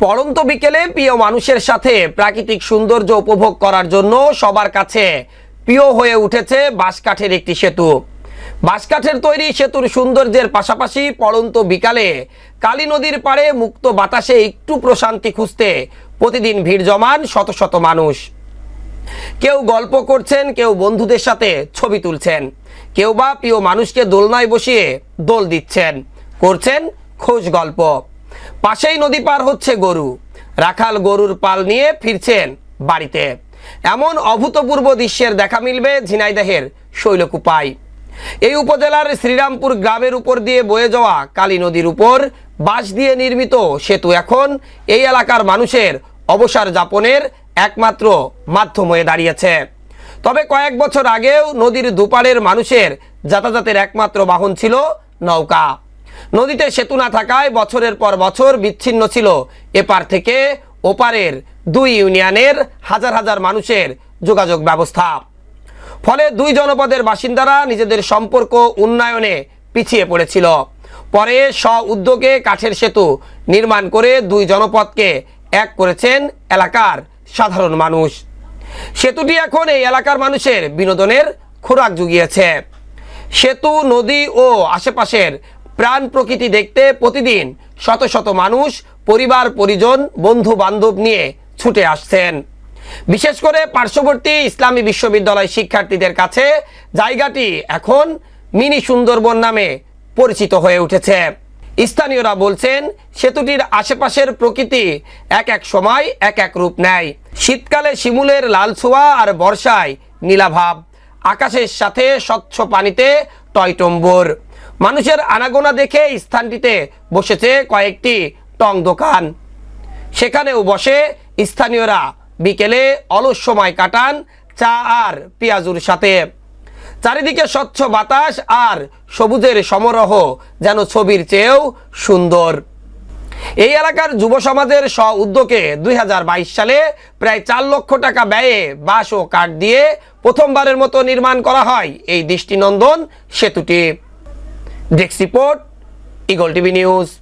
পড়ন্ত বিকেলে প্রিয় মানুষের সাথে প্রাকৃতিক সৌন্দর্য উপভোগ করার জন্য সবার কাছে প্রিয় হয়ে উঠেছে বাঁশকাঠের একটি সেতু। বাঁশকাঠের তৈরি সেতুর সৌন্দর্যের পাশাপাশি পড়ন্ত বিকালে কালী নদীর পাড়ে মুক্ত বাতাসে একটু প্রশান্তি খুঁজতে প্রতিদিন ভিড় জমান শত শত মানুষ। কেউ গল্প করছেন, কেউ বন্ধুদের সাথে ছবি তুলছেন, কেউ বা প্রিয় মানুষকে দোলনায় বসিয়ে দোল দিচ্ছেন, করছেন খোঁজ গল্প। পাশেই নদী পার হচ্ছে গরু, রাখাল গরুর পাল নিয়ে ফিরছেন বাড়িতে। এমন অভূতপূর্ব দৃশ্যের দেখা মিলবে ঝিনাইদহের শৈলকুপায়। এই উপজেলার শ্রীরামপুর গ্রামের উপর দিয়ে বয়ে যাওয়া কালী নদীর উপর বাঁশ দিয়ে নির্মিত সেতু এখন এই এলাকার মানুষের অবসর যাপনের একমাত্র মাধ্যম হয়ে দাঁড়িয়েছে। তবে কয়েক বছর আগেও নদীর দুপারের মানুষের যাতায়াতের একমাত্র বাহন ছিল নৌকা। নদীতে সেতু না থাকায় বছরের পর বছর বিচ্ছিন্ন ছিল এপার থেকে ওপারের দুই ইউনিয়নের হাজার হাজার মানুষের যোগাযোগ ব্যবস্থা। ফলে দুই জনপদের বাসিন্দারা নিজেদের সম্পর্ক উন্নয়নে পিছিয়ে পড়েছিল। পরে স্ব-উদ্যোগে কাঠের সেতু নির্মাণ করে দুই জনপদকে এক করেছেন এলাকার সাধারণ মানুষ। সেতুটি এখন এই এলাকার মানুষের বিনোদনের খোরাক জুগিয়েছে। সেতু, নদী ও আশেপাশের প্রাণ প্রকৃতি দেখতে প্রতিদিন শত শত মানুষ পরিবার পরিজন বন্ধু বান্ধব নিয়ে ছুটে আসছেন। বিশেষ করে পার্শ্ববর্তী ইসলামী বিশ্ববিদ্যালয় শিক্ষার্থীদের কাছে জায়গাটি এখন মিনি সুন্দরবন নামে পরিচিত হয়ে উঠেছে। স্থানীয়রা বলছেন, সেতুটির আশেপাশের প্রকৃতি এক এক সময় এক এক রূপ নেয়। শীতকালে শিমুলের লাল ছোঁয়া আর বর্ষায় নীলাভাব, আকাশের সাথে স্বচ্ছ পানিতে টয়টম্বর। মানুষের আনাগোনা দেখে স্থানটিতে বসেছে কয়েকটি টং দোকান। সেখানেও বসে স্থানীয়রা বিকেলে অলস সময় কাটান চা আর পেঁয়াজুর সাথে। চারিদিকে স্বচ্ছ বাতাস আর সবুজের সমারোহ যেন ছবির চেয়েও সুন্দর। এই এলাকার যুব সমাজের স্ব-উদ্যোগে 2022 সালে প্রায় 4 লক্ষ টাকা ব্যয়ে বাঁশ ও কাঠ দিয়ে প্রথমবারের মতো নির্মাণ করা হয় এই দৃষ্টিনন্দন সেতুটি। Desk report, eagle TV news.